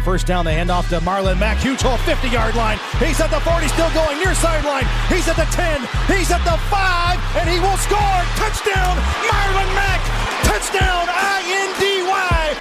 first down. They hand off to Marlon Mack. Huge hole, 50-yard line. He's at the 40, still going near sideline. He's at the 10. He's at the 5, and he will score. Touchdown, Marlon Mack. Touchdown, I-N-D-Y.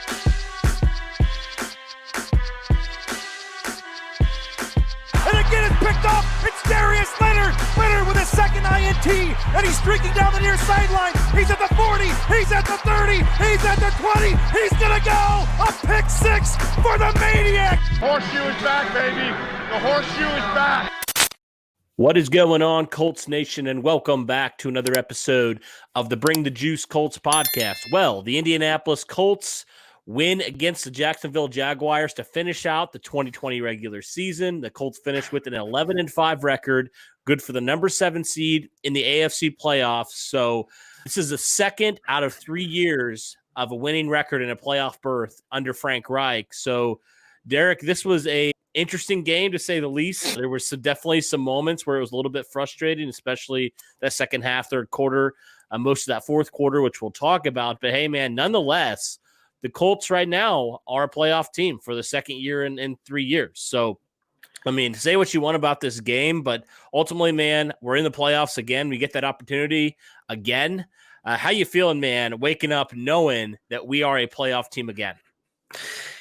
And again, it's picked up. It's Darius Leonard. Leonard with his second INT, and he's streaking down the near sideline. He's at the 40. He's at the 30. He's at the 20. He's going to go. A pick six for the Maniac. Horseshoe is back, baby. The horseshoe is back. What is going on, Colts Nation, and welcome back to another episode of the Bring the Juice Colts podcast. Well, the Indianapolis Colts win against the Jacksonville Jaguars to finish out the 2020 regular season. The Colts finished with an 11-5 record, good for the number 7 seed in the AFC playoffs. So this is the second out of 3 years of a winning record in a playoff berth under Frank Reich. So, Derek, this was a interesting game to say the least. There were definitely some moments where it was a little bit frustrating, especially that second half, third quarter, most of that fourth quarter, which we'll talk about. But hey, man, nonetheless, the Colts right now are a playoff team for the second year in 3 years. So, I mean, say what you want about this game, but ultimately, man, we're in the playoffs again. We get that opportunity again. How you feeling, man, waking up knowing that we are a playoff team again?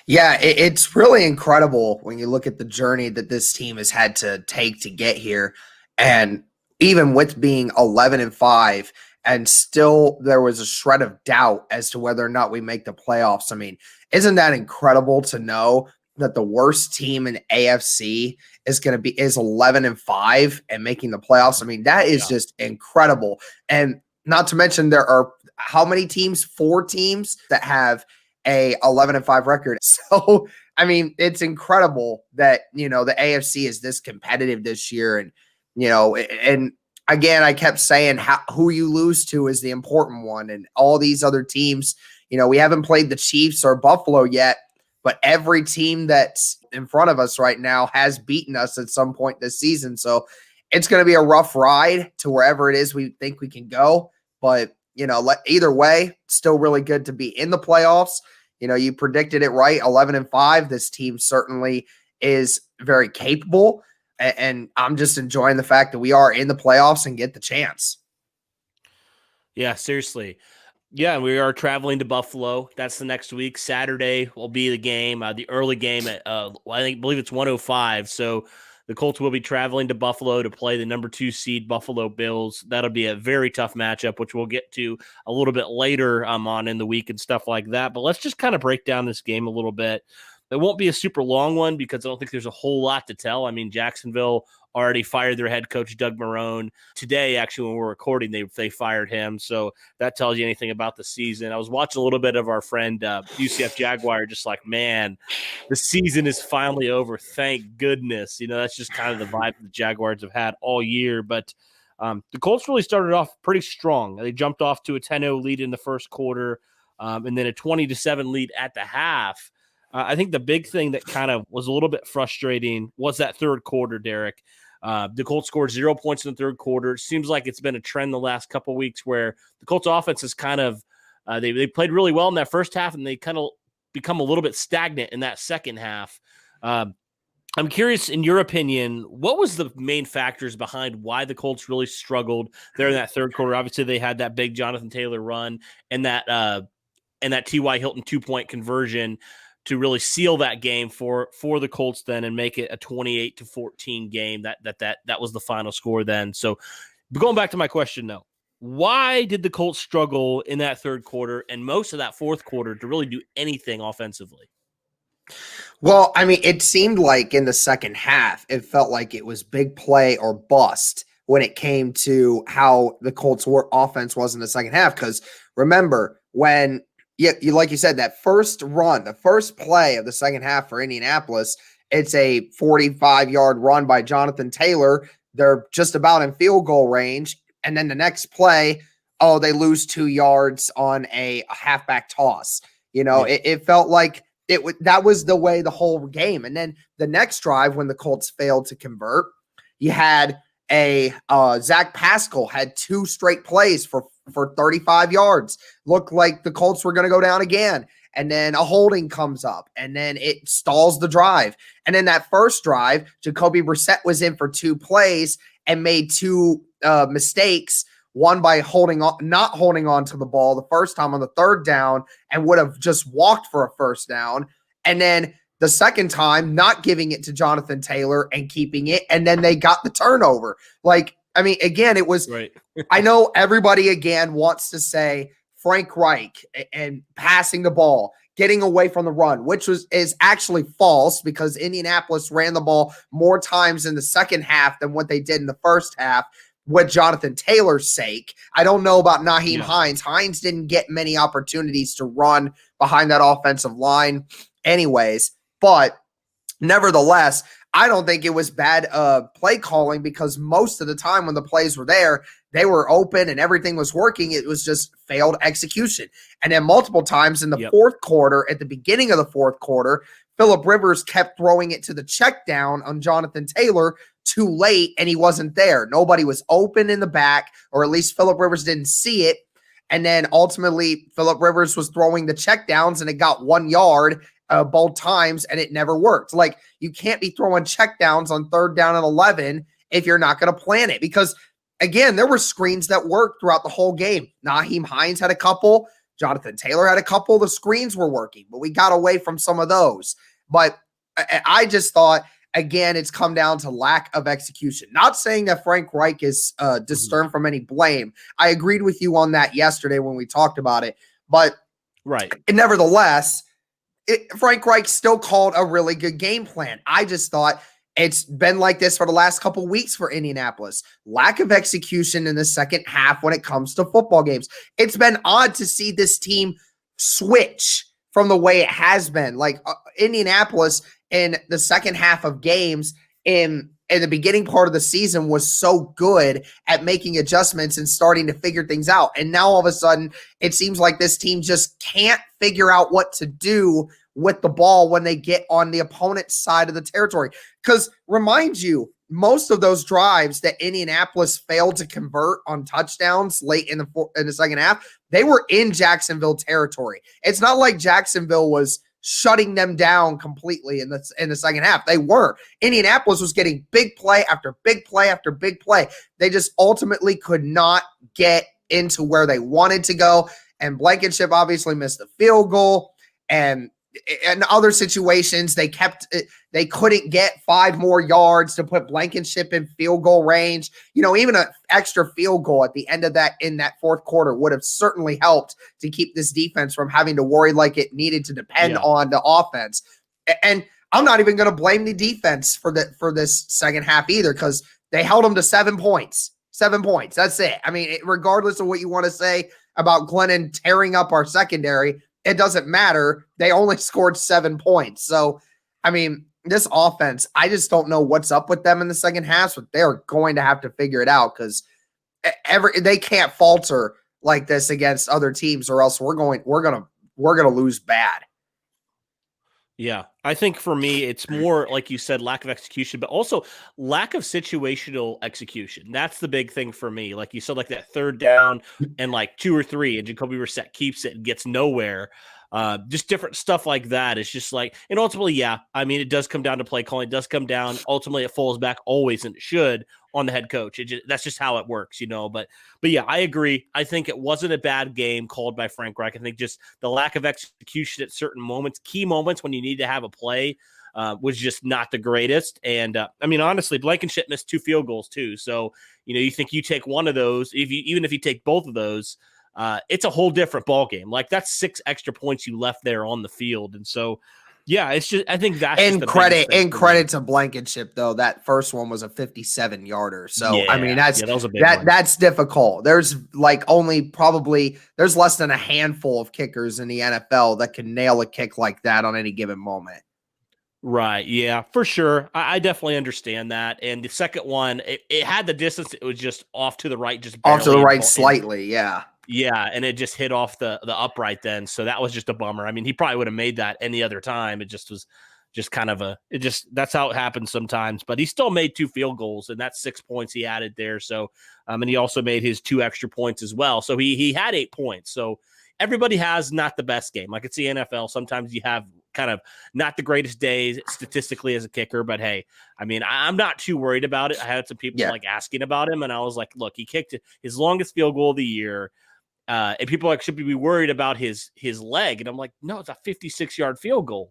Yeah, it's really incredible when you look at the journey that this team has had to take to get here. And even with being 11-5, and still there was a shred of doubt as to whether or not we make the playoffs. I mean, isn't that incredible to know that the worst team in AFC is 11-5 and making the playoffs? I mean, that is just incredible. And not to mention there are how many teams? 4 teams that have a 11-5 record. So, I mean, it's incredible that, the AFC is this competitive this year. And, and again, I kept saying who you lose to is the important one. And all these other teams, we haven't played the Chiefs or Buffalo yet, but every team that's in front of us right now has beaten us at some point this season. So it's going to be a rough ride to wherever it is we think we can go. But, either way, still really good to be in the playoffs. You predicted it right, 11-5. This team certainly is very capable. And I'm just enjoying the fact that we are in the playoffs and get the chance. Yeah, seriously. Yeah, we are traveling to Buffalo. That's the next week. Saturday will be the game, the early game at, I believe it's 1:05. So the Colts will be traveling to Buffalo to play the number 2 seed Buffalo Bills. That'll be a very tough matchup, which we'll get to a little bit later on in the week and stuff like that. But let's just kind of break down this game a little bit. It won't be a super long one because I don't think there's a whole lot to tell. I mean, Jacksonville already fired their head coach, Doug Marrone. Today, actually, when we're recording, they fired him. So that tells you anything about the season. I was watching a little bit of our friend UCF Jaguar, just like, man, the season is finally over. Thank goodness. That's just kind of the vibe the Jaguars have had all year. But the Colts really started off pretty strong. They jumped off to a 10-0 lead in the first quarter and then a 20-7 lead at the half. I think the big thing that kind of was a little bit frustrating was that third quarter, Derek. The Colts scored 0 points in the third quarter. It seems like it's been a trend the last couple of weeks where the Colts offense is kind of they played really well in that first half, and they kind of become a little bit stagnant in that second half. I'm curious, in your opinion, what was the main factors behind why the Colts really struggled there in that third quarter? Obviously, they had that big Jonathan Taylor run and that T.Y. Hilton 2-point conversion to really seal that game for the Colts then and make it a 28-14 game. That was the final score then. So going back to my question though, why did the Colts struggle in that third quarter and most of that fourth quarter to really do anything offensively? Well, I mean, it seemed like in the second half, it felt like it was big play or bust when it came to how the Colts' offense was in the second half. Because remember, when like you said, that first run, the first play of the second half for Indianapolis, it's a 45-yard run by Jonathan Taylor. They're just about in field goal range. And then the next play, they lose 2 yards on a halfback toss. It felt like that was the way the whole game. And then the next drive, when the Colts failed to convert, you had Zach Pascal had 2 straight plays for for 35 yards. Looked like the Colts were going to go down again. And then a holding comes up, and then it stalls the drive. And then that first drive, Jacoby Brissett was in for 2 plays and made 2 mistakes. One by not holding on to the ball the first time on the 3rd down and would have just walked for a first down. And then the second time, not giving it to Jonathan Taylor and keeping it. And then they got the turnover. Like, I mean, again, it was, right. I know everybody again wants to say Frank Reich and passing the ball, getting away from the run, which is actually false because Indianapolis ran the ball more times in the second half than what they did in the first half. With Jonathan Taylor's sake, I don't know about Nyheim Hines. Hines didn't get many opportunities to run behind that offensive line anyways, but nevertheless, I don't think it was bad play calling because most of the time when the plays were there, they were open and everything was working. It was just failed execution. And then multiple times in the fourth quarter, at the beginning of the fourth quarter, Phillip Rivers kept throwing it to the check down on Jonathan Taylor too late, and he wasn't there. Nobody was open in the back, or at least Phillip Rivers didn't see it. And then ultimately, Phillip Rivers was throwing the check downs, and it got 1 yard both times, and it never worked. Like, you can't be throwing check downs on 3rd down and 11 if you're not going to plan it. Because, again, there were screens that worked throughout the whole game. Nyheim Hines had a couple. Jonathan Taylor had a couple. The screens were working, but we got away from some of those. But I just thought, again, it's come down to lack of execution. Not saying that Frank Reich is discerned from any blame. I agreed with you on that yesterday when we talked about it. But nevertheless, Frank Reich still called a really good game plan. I just thought it's been like this for the last couple weeks for Indianapolis. Lack of execution in the second half when it comes to football games. It's been odd to see this team switch from the way it has been. Like Indianapolis in the second half of games in the beginning part of the season was so good at making adjustments and starting to figure things out. And now all of a sudden, it seems like this team just can't figure out what to do with the ball when they get on the opponent's side of the territory. Because remind you, most of those drives that Indianapolis failed to convert on touchdowns late in the second half, they were in Jacksonville territory. It's not like Jacksonville was shutting them down completely in the second half. They were. Indianapolis was getting big play after big play after big play. They just ultimately could not get into where they wanted to go. And Blankenship obviously missed the field goal. And in other situations, they couldn't get 5 more yards to put Blankenship in field goal range. You know, even an extra field goal at the end of that in that fourth quarter would have certainly helped to keep this defense from having to worry like it needed to depend on the offense. And I'm not even going to blame the defense for this second half either, because they held them to 7 points. 7 points. That's it. I mean, regardless of what you want to say about Glennon tearing up our secondary, it doesn't matter. They only scored 7 points. So, I mean, this offense, I just don't know what's up with them in the second half, but they're going to have to figure it out because they can't falter like this against other teams, or else we're gonna lose bad. Yeah, I think for me, it's more like you said, lack of execution, but also lack of situational execution. That's the big thing for me. Like you said, like that 3rd down and like 2 or 3, and Jacoby Brissett keeps it and gets nowhere. Just different stuff like that. It's just like, and ultimately, I mean, it does come down to play calling. It does come down. Ultimately, it falls back always, and it should, on the head coach. That's just how it works, you know. But yeah, I agree. I think it wasn't a bad game called by Frank Reich. I think just the lack of execution at certain moments, key moments when you need to have a play, was just not the greatest. And I mean, honestly, Blankenship missed 2 field goals too. So, you know, you think you take one of those, even if you take both of those, it's a whole different ball game. Like, that's 6 extra points you left there on the field. And so, yeah, it's just, I think that's credit to Blankenship though. That first one was a 57 yarder. So I mean, that's difficult. There's like there's less than a handful of kickers in the NFL that can nail a kick like that on any given moment. Right. Yeah, for sure. I definitely understand that. And the second one, it had the distance. It was just off to the right, just barely off to the right slightly. Yeah. Yeah, and it just hit off the upright then. So that was just a bummer. I mean, he probably would have made that any other time. It just was just kind of that's how it happens sometimes. But he still made 2 field goals, and that's 6 points he added there. So, and he also made his 2 extra points as well. So he had 8 points. So everybody has not the best game. Like it's the NFL. Sometimes you have kind of not the greatest days statistically as a kicker, but hey, I mean, I'm not too worried about it. I had some people like asking about him, and I was like, look, he kicked his longest field goal of the year. And people like should be worried about his leg. And I'm like, no, it's a 56-yard field goal.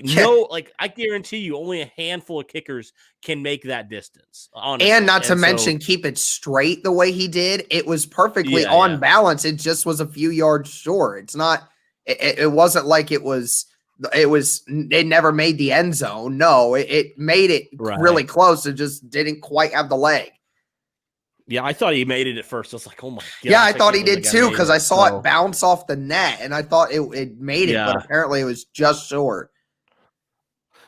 No, I guarantee you only a handful of kickers can make that distance. Honestly. And not to mention keep it straight the way he did. It was perfectly on balance. It just was a few yards short. It's not, it wasn't like it never made the end zone. No, it made it really close. It just didn't quite have the leg. Yeah, I thought he made it at first. I was like, oh my God. Yeah, I thought he did too, because I saw it bounce off the net, and I thought it made it, but apparently it was just short.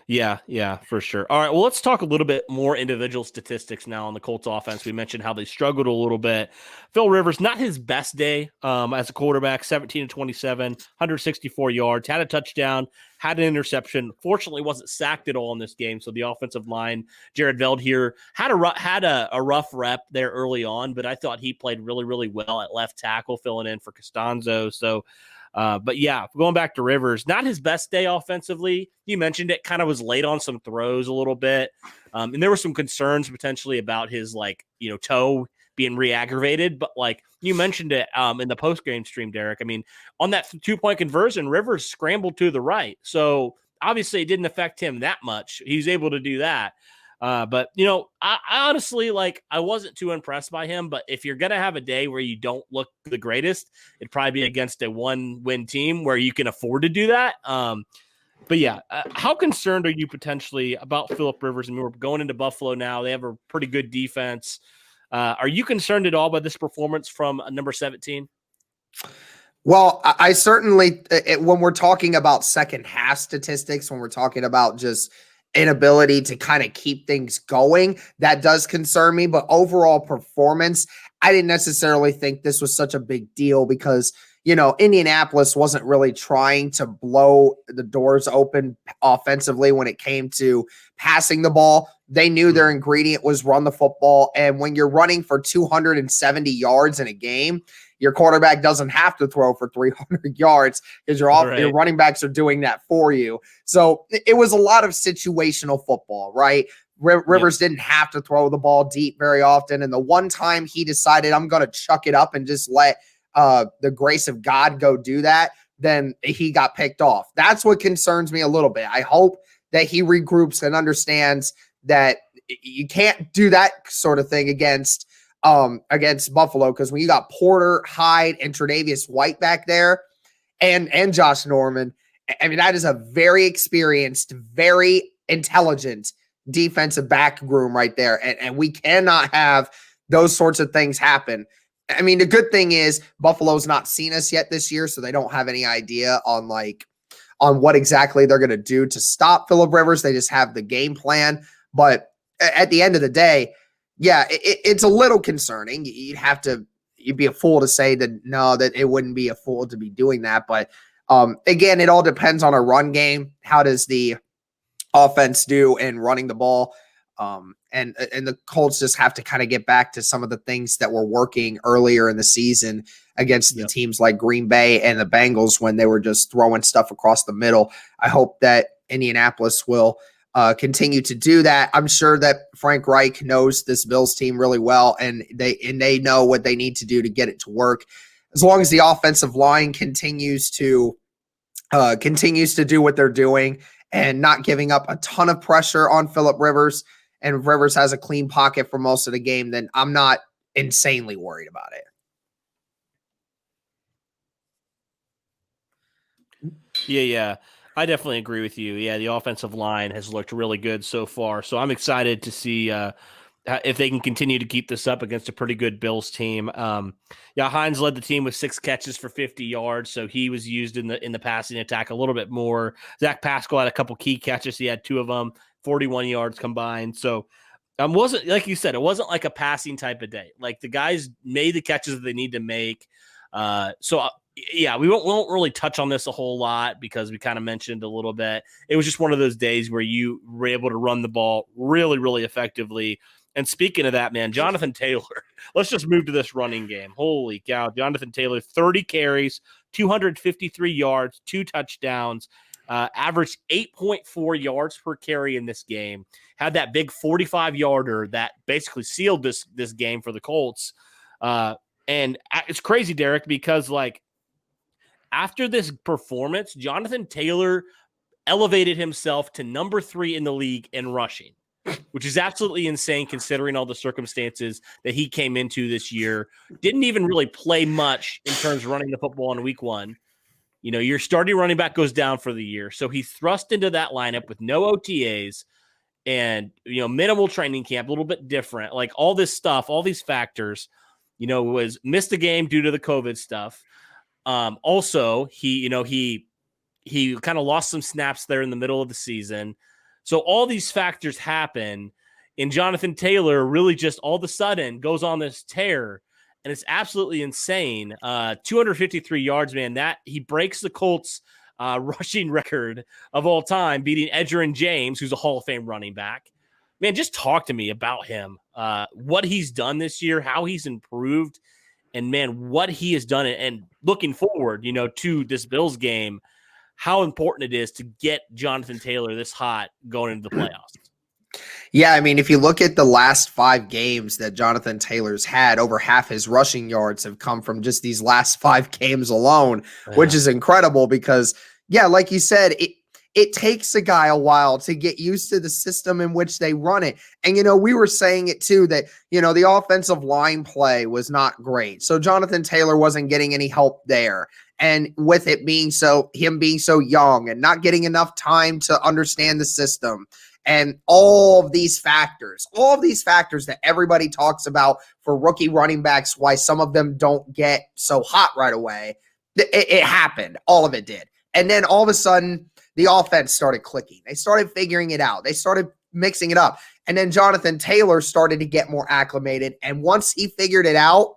Yeah, for sure. All right, well, let's talk a little bit more individual statistics now on the Colts offense. We mentioned how they struggled a little bit. Phil Rivers, not his best day as a quarterback, 17-27, 164 yards, had a touchdown, had an interception. Fortunately, wasn't sacked at all in this game, so the offensive line, Jared Veld here, had a rough rep there early on, but I thought he played really, really well at left tackle, filling in for Costanzo. So, but yeah, going back to Rivers, not his best day offensively. You mentioned it, kind of was late on some throws a little bit. And there were some concerns potentially about his toe being re-aggravated. But like you mentioned it in the post-game stream, Derek, I mean, on that 2-point conversion, Rivers scrambled to the right. So obviously it didn't affect him that much. He was able to do that. But I honestly, I wasn't too impressed by him, but if you're going to have a day where you don't look the greatest, it'd probably be against a 1-win team where you can afford to do that. But yeah, how concerned are you potentially about Phillip Rivers? I mean, we're going into Buffalo now. They have a pretty good defense. Are you concerned at all by this performance from number 17? Well, I certainly, when we're talking about second half statistics, when we're talking about just inability to kind of keep things going, that does concern me. But overall performance, I didn't necessarily think this was such a big deal because, Indianapolis wasn't really trying to blow the doors open offensively when it came to passing the ball. They knew their ingredient was run the football. And when you're running for 270 yards in a game, your quarterback doesn't have to throw for 300 yards because your running backs are doing that for you. So it was a lot of situational football, right? Rivers didn't have to throw the ball deep very often. And the one time he decided, I'm going to chuck it up and just let the grace of God go do that, then he got picked off. That's what concerns me a little bit. I hope that he regroups and understands that you can't do that sort of thing against Buffalo, because when you got Porter, Hyde, and Tre'Davious White back there, and Josh Norman, I mean, that is a very experienced, very intelligent defensive back room right there, and we cannot have those sorts of things happen. I mean, the good thing is Buffalo's not seen us yet this year, so they don't have any idea on what exactly they're going to do to stop Phillip Rivers. They just have the game plan. But at the end of the day, yeah, it's a little concerning. You'd be a fool to say that it wouldn't be a fool to be doing that. But again, it all depends on a run game. How does the offense do in running the ball? And the Colts just have to kind of get back to some of the things that were working earlier in the season against the teams like Green Bay and the Bengals when they were just throwing stuff across the middle. I hope that Indianapolis will continue to do that. I'm sure that Frank Reich knows this Bills team really well, and they know what they need to do to get it to work. As long as the offensive line continues to do what they're doing and not giving up a ton of pressure on Phillip Rivers, and Rivers has a clean pocket for most of the game, then I'm not insanely worried about it. Yeah. I definitely agree with you. Yeah, the offensive line has looked really good so far. So I'm excited to see if they can continue to keep this up against a pretty good Bills team. Hines led the team with 6 catches for 50 yards, so he was used in the passing attack a little bit more. Zach Pascal had a couple key catches. He had 2 of them, 41 yards combined. So wasn't, like you said, it wasn't like a passing type of day. Like the guys made the catches that they need to make. So Yeah, we won't really touch on this a whole lot because we kind of mentioned a little bit. It was just one of those days where you were able to run the ball really, really effectively. And speaking of that, man, Jonathan Taylor, let's just move to this running game. Holy cow. Jonathan Taylor, 30 carries, 253 yards, 2 touchdowns, averaged 8.4 yards per carry in this game. Had that big 45-yarder that basically sealed this game for the Colts. And it's crazy, Derek, because like after this performance, Jonathan Taylor elevated himself to number 3 in the league in rushing, which is absolutely insane considering all the circumstances that he came into this year. Didn't even really play much in terms of running the football in week 1. You know, your starting running back goes down for the year. So he thrust into that lineup with no OTAs and, you know, minimal training camp, a little bit different. Like all this stuff, all these factors, you know, was missed a game due to the COVID stuff. Also, he kind of lost some snaps there in the middle of the season. So all these factors happen, and Jonathan Taylor really just all of a sudden goes on this tear, and it's absolutely insane. 253 yards, man. That he breaks the Colts rushing record of all time, beating Edgerrin James, who's a Hall of Fame running back. Man, just talk to me about him, what he's done this year, how he's improved, and man, what he has done. And looking forward, you know, to this Bills game, how important it is to get Jonathan Taylor this hot going into the playoffs. Yeah, I mean, if you look at the last 5 games that Jonathan Taylor's had, over half his rushing yards have come from just these last 5 games alone, which is incredible because, yeah, like you said, it takes a guy a while to get used to the system in which they run it. And, you know, we were saying it too, that, you know, the offensive line play was not great. So Jonathan Taylor wasn't getting any help there. And with it being him being so young and not getting enough time to understand the system and all of these factors that everybody talks about for rookie running backs, why some of them don't get so hot right away, it happened. All of it did. And then all of a sudden, the offense started clicking. They started figuring it out. They started mixing it up. And then Jonathan Taylor started to get more acclimated. And once he figured it out,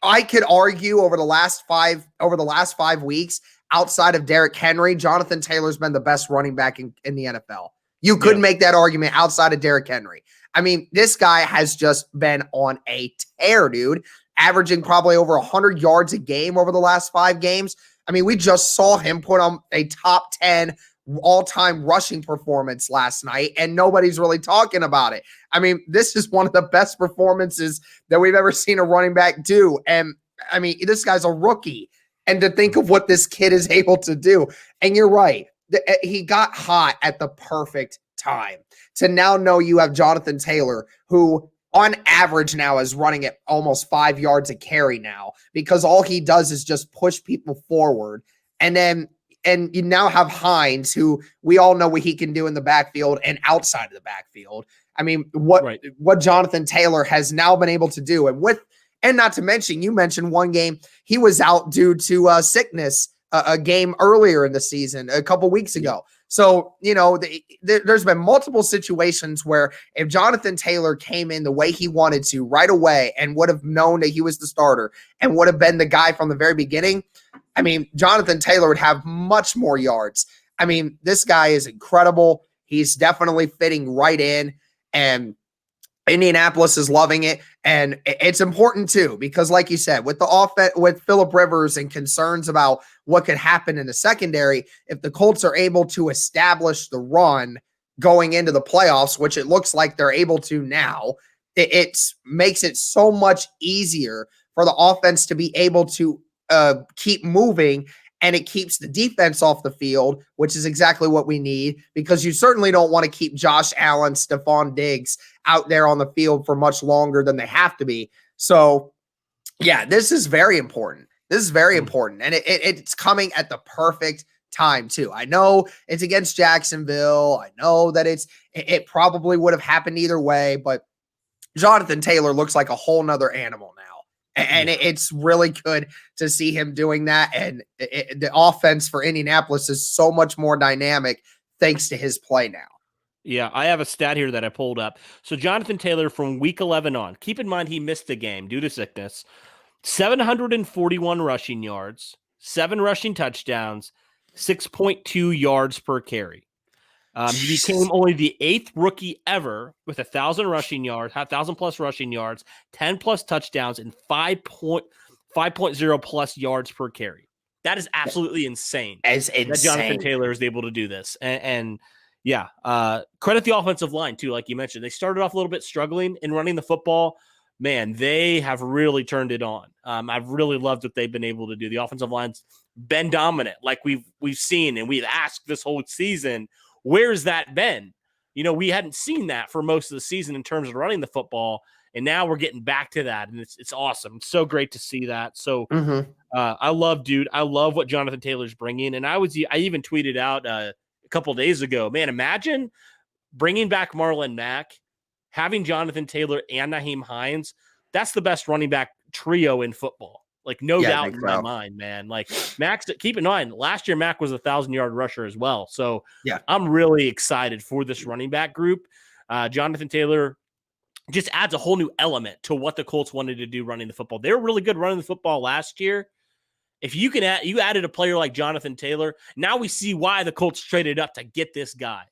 I could argue over the last 5 weeks, outside of Derek Henry, Jonathan Taylor's been the best running back in the NFL. You couldn't make that argument outside of Derek Henry. I mean, this guy has just been on a tear, dude, averaging probably over 100 yards a game over the last 5 games. I mean, we just saw him put on a top 10 all-time rushing performance last night, and nobody's really talking about it. I mean, this is one of the best performances that we've ever seen a running back do. And, I mean, this guy's a rookie. And to think of what this kid is able to do. And you're right. He got hot at the perfect time. To now know you have Jonathan Taylor, who on average now is running at almost 5 yards a carry now, because all he does is just push people forward. And you now have Hines, who we all know what he can do in the backfield and outside of the backfield. I mean, what Jonathan Taylor has now been able to do, and not to mention, you mentioned one game he was out due to sickness, a game earlier in the season, a couple weeks ago. So, you know, there's been multiple situations where if Jonathan Taylor came in the way he wanted to right away and would have known that he was the starter and would have been the guy from the very beginning, I mean, Jonathan Taylor would have much more yards. I mean, this guy is incredible. He's definitely fitting right in, and Indianapolis is loving it. And it's important too, because like you said, with the offense, with Phillip Rivers and concerns about what could happen in the secondary, if the Colts are able to establish the run going into the playoffs, which it looks like they're able to now, it makes it so much easier for the offense to be able to keep moving, and it keeps the defense off the field, which is exactly what we need, because you certainly don't want to keep Josh Allen, Stephon Diggs out there on the field for much longer than they have to be. So, yeah, this is very important. This is very important, and it's coming at the perfect time too. I know it's against Jacksonville. I know that it probably would have happened either way, but Jonathan Taylor looks like a whole nother animal now. And it's really good to see him doing that. And the offense for Indianapolis is so much more dynamic thanks to his play now. Yeah, I have a stat here that I pulled up. So Jonathan Taylor from week 11 on, keep in mind he missed the game due to sickness. 741 rushing yards, 7 rushing touchdowns, 6.2 yards per carry. He became only the 8th rookie ever with 1,000 rushing yards, 1,000 plus rushing yards, 10 plus touchdowns, and 5.0 plus yards per carry. That is absolutely insane. It's insane that Jonathan Taylor is able to do this. And credit the offensive line too, like you mentioned. They started off a little bit struggling in running the football. Man, they have really turned it on. I've really loved what they've been able to do. The offensive line's been dominant, like we've seen and we've asked this whole season. Where's that been? We hadn't seen that for most of the season in terms of running the football, and now we're getting back to that, and it's awesome. It's so great to see that. So I love what Jonathan Taylor's bringing, and I even tweeted out a couple of days ago, man, imagine bringing back Marlon Mack, having Jonathan Taylor and Nyheim Hines. That's the best running back trio in football. Like, no doubt in my mind, man. Like, Max, keep in mind, last year Mac was a 1,000-yard rusher as well. So, I'm really excited for this running back group. Jonathan Taylor just adds a whole new element to what the Colts wanted to do running the football. They were really good running the football last year. If you added a player like Jonathan Taylor, now we see why the Colts traded up to get this guy.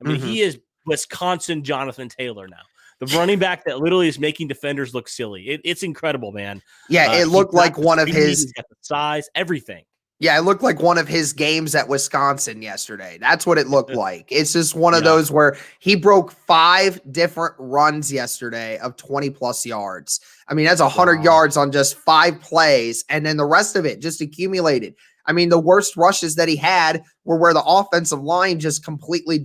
I mean, he is Wisconsin Jonathan Taylor now. The running back that literally is making defenders look silly. It's incredible, man. Yeah, it looked like one of his. He's got the size, everything. Yeah, it looked like one of his games at Wisconsin yesterday. That's what it looked like. It's just one of those where he broke 5 different runs yesterday of 20-plus yards. I mean, that's 100 yards on just 5 plays, and then the rest of it just accumulated. I mean, the worst rushes that he had were where the offensive line just completely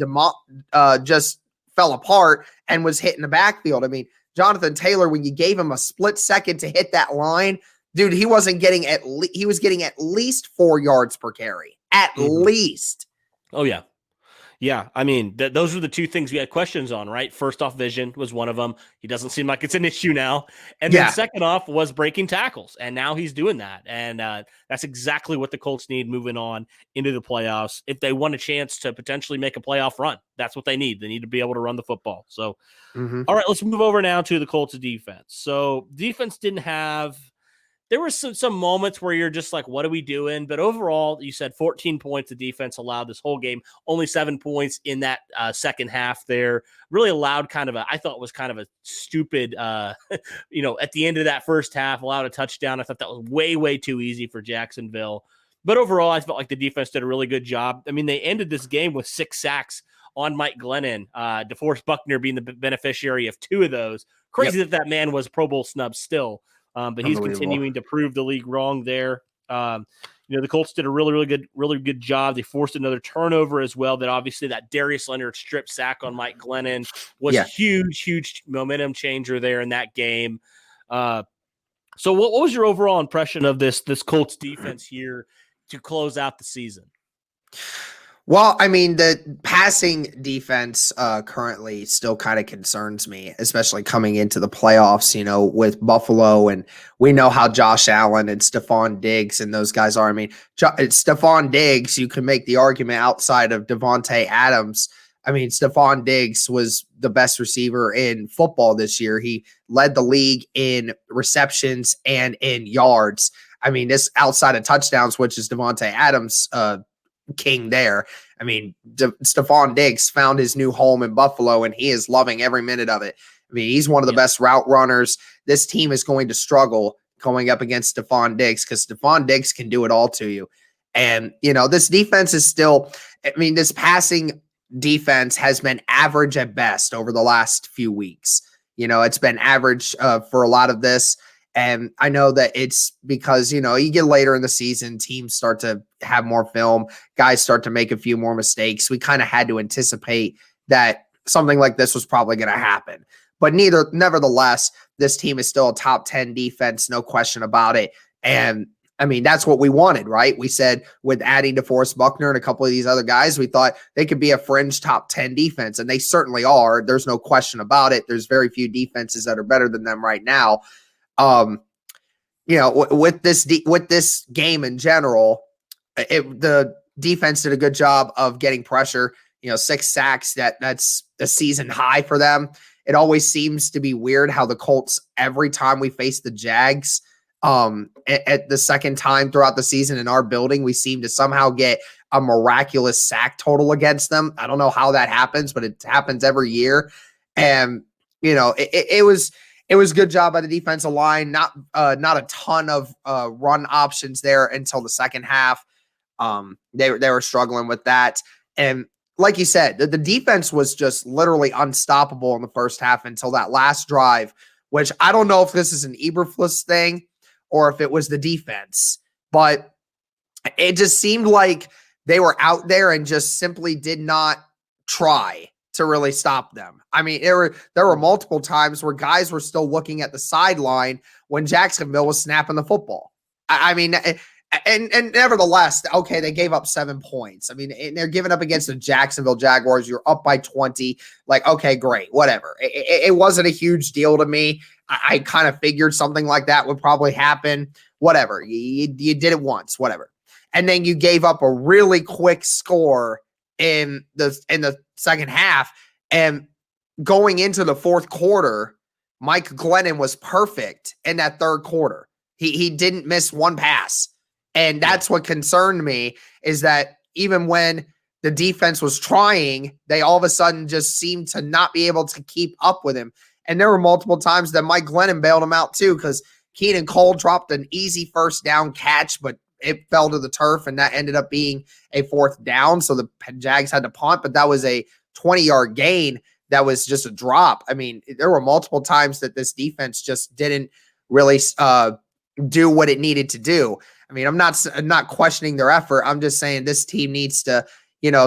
just fell apart and was hitting the backfield. I mean, Jonathan Taylor, when you gave him a split second to hit that line, dude, he was getting at least 4 yards per carry. At least. Oh, yeah. Yeah, I mean, those were the 2 things we had questions on, right? First off, vision was one of them. He doesn't seem like it's an issue now. And then second off was breaking tackles. And now he's doing that. And that's exactly what the Colts need moving on into the playoffs. If they want a chance to potentially make a playoff run, that's what they need. They need to be able to run the football. So, all right, let's move over now to the Colts defense. So defense didn't have – there were some moments where you're just like, what are we doing? But overall, you said 14 points the defense allowed this whole game. Only 7 points in that second half there. Really allowed I thought was kind of a stupid, at the end of that first half, allowed a touchdown. I thought that was way, way too easy for Jacksonville. But overall, I felt like the defense did a really good job. I mean, they ended this game with 6 sacks on Mike Glennon, DeForest Buckner being the beneficiary of 2 of those. Crazy that man was Pro Bowl snub still. But he's continuing to prove the league wrong there. The Colts did a really good job. They forced another turnover as well. That obviously that Darius Leonard strip sack on Mike Glennon was a huge momentum changer there in that game. So what was your overall impression of this Colts defense here to close out the season? Well, I mean, the passing defense currently still kind of concerns me, especially coming into the playoffs, with Buffalo. And we know how Josh Allen and Stephon Diggs and those guys are. I mean, Stephon Diggs, you can make the argument outside of Devontae Adams. I mean, Stephon Diggs was the best receiver in football this year. He led the league in receptions and in yards. I mean, this outside of touchdowns, which is Devontae Adams' king there. I mean, Stephon Diggs found his new home in Buffalo, and he is loving every minute of it. I mean, he's one of the best route runners. This team is going to struggle going up against Stephon Diggs because Stephon Diggs can do it all to you. And, this defense is still – I mean, this passing defense has been average at best over the last few weeks. It's been average for a lot of this. And I know that it's because, you get later in the season, teams start to have more film, guys start to make a few more mistakes. We kind of had to anticipate that something like this was probably going to happen. But nevertheless, this team is still a top 10 defense, no question about it. And I mean, that's what we wanted, right? We said with adding DeForest Buckner and a couple of these other guys, we thought they could be a fringe top 10 defense, and they certainly are. There's no question about it. There's very few defenses that are better than them right now. With this game in general, the defense did a good job of getting pressure. 6 sacks, that's a season high for them. It always seems to be weird how the Colts, every time we face the Jags, At the second time throughout the season in our building, we seem to somehow get a miraculous sack total against them. I don't know how that happens, but it happens every year. And it was good job by the defensive line. Not a ton of run options there until the second half. They were struggling with that. And like you said, the defense was just literally unstoppable in the first half until that last drive, which I don't know if this is an Eberflus thing or if it was the defense, but it just seemed like they were out there and just simply did not try to really stop them. I mean, there were multiple times where guys were still looking at the sideline when Jacksonville was snapping the football. I mean, and nevertheless, okay, they gave up 7 points. I mean, and they're giving up against the Jacksonville Jaguars. You're up by 20. Like, okay, great, whatever. It wasn't a huge deal to me. I kind of figured something like that would probably happen. Whatever. You did it once, whatever. And then you gave up a really quick score in the second half. And going into the fourth quarter, Mike Glennon was perfect in that third quarter. He didn't miss one pass. And that's what concerned me, is that even when the defense was trying, they all of a sudden just seemed to not be able to keep up with him. And there were multiple times that Mike Glennon bailed him out too, because Keenan Cole dropped an easy first down catch, but it fell to the turf, and that ended up being a fourth down. So the Jags had to punt, but that was a 20-yard gain. That was just a drop. I mean, there were multiple times that this defense just didn't really do what it needed to do. I mean, I'm not questioning their effort. I'm just saying this team needs to,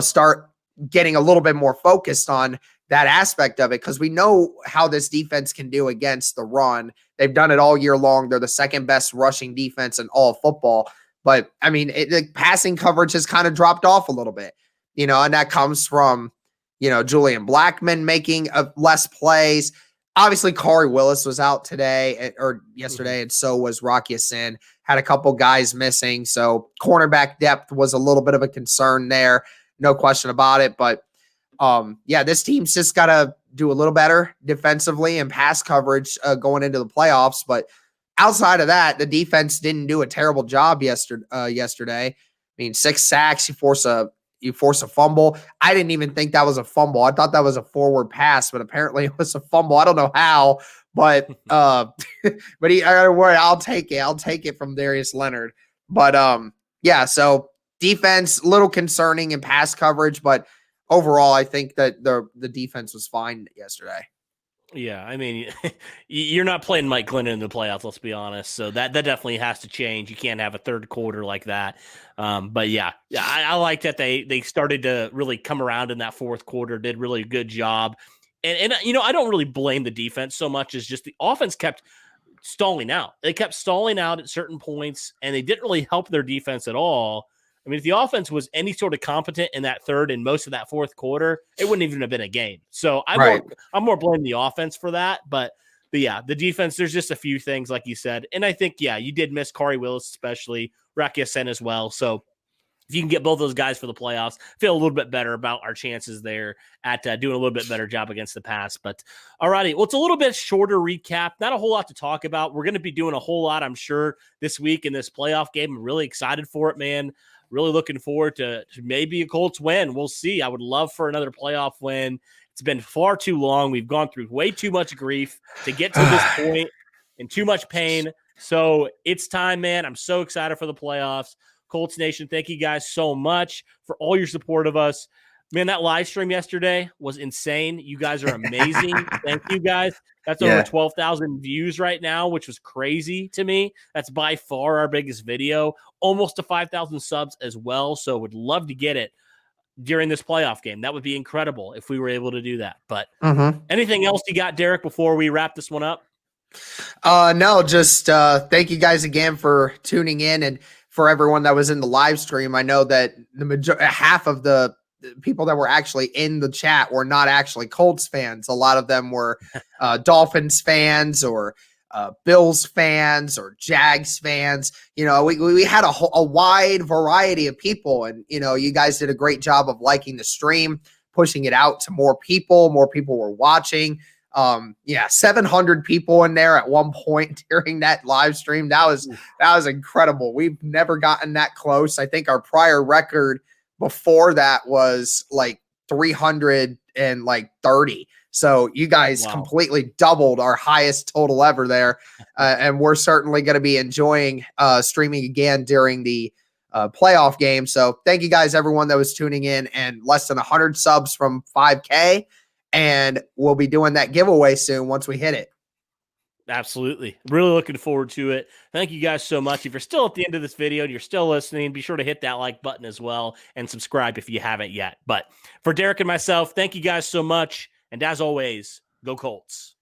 start getting a little bit more focused on that aspect of it, because we know how this defense can do against the run. They've done it all year long. They're the second best rushing defense in all of football. But, I mean, the passing coverage has kind of dropped off a little bit, and that comes from, Julian Blackmon making less plays. Obviously, Corey Willis was out today or yesterday, and so was Rocky Sin. Had a couple guys missing, so cornerback depth was a little bit of a concern there. No question about it. But, this team's just got to do a little better defensively and pass coverage going into the playoffs. But outside of that, the defense didn't do a terrible job yesterday. I mean, 6 sacks, you force a fumble. I didn't even think that was a fumble. I thought that was a forward pass, but apparently it was a fumble. I don't know how, but but I gotta worry. I'll take it. I'll take it from Darius Leonard. But so defense, a little concerning in pass coverage, but overall, I think that the defense was fine yesterday. Yeah, I mean, you're not playing Mike Glennon in the playoffs, let's be honest. So that definitely has to change. You can't have a third quarter like that. But yeah, I like that they started to really come around in that fourth quarter, did really a good job. And I don't really blame the defense so much as just the offense kept stalling out. They kept stalling out at certain points, and they didn't really help their defense at all. I mean, if the offense was any sort of competent in that third and most of that fourth quarter, it wouldn't even have been a game. So I'm more blaming the offense for that. But yeah, the defense, there's just a few things, like you said. And I think, you did miss Corey Willis, especially Rakia Sen as well. So if you can get both those guys for the playoffs, feel a little bit better about our chances there at doing a little bit better job against the pass. But all righty, well, it's a little bit shorter recap. Not a whole lot to talk about. We're going to be doing a whole lot, I'm sure, this week in this playoff game. I'm really excited for it, man. Really looking forward to maybe a Colts win. We'll see. I would love for another playoff win. It's been far too long. We've gone through way too much grief to get to this point and too much pain. So it's time, man. I'm so excited for the playoffs. Colts Nation, thank you guys so much for all your support of us. Man, that live stream yesterday was insane. You guys are amazing. Thank you, guys. That's over 12,000 views right now, which was crazy to me. That's by far our biggest video. Almost to 5,000 subs as well. So would love to get it during this playoff game. That would be incredible if we were able to do that. But anything else you got, Derek, before we wrap this one up? No, just thank you guys again for tuning in, and for everyone that was in the live stream. I know that half of the people that were actually in the chat were not actually Colts fans. A lot of them were Dolphins fans or Bills fans or Jags fans. We had a wide variety of people, and you guys did a great job of liking the stream, pushing it out to more people. More people were watching. Yeah, 700 people in there at one point during that live stream. That was incredible. We've never gotten that close. I think our prior record before that was like 330. So you guys completely doubled our highest total ever there. And we're certainly going to be enjoying streaming again during the playoff game. So thank you guys, everyone that was tuning in, and less than 100 subs from 5K. And we'll be doing that giveaway soon once we hit it. Absolutely. Really looking forward to it. Thank you guys so much. If you're still at the end of this video and you're still listening, be sure to hit that like button as well and subscribe if you haven't yet. But for Derek and myself, thank you guys so much. And as always, go Colts.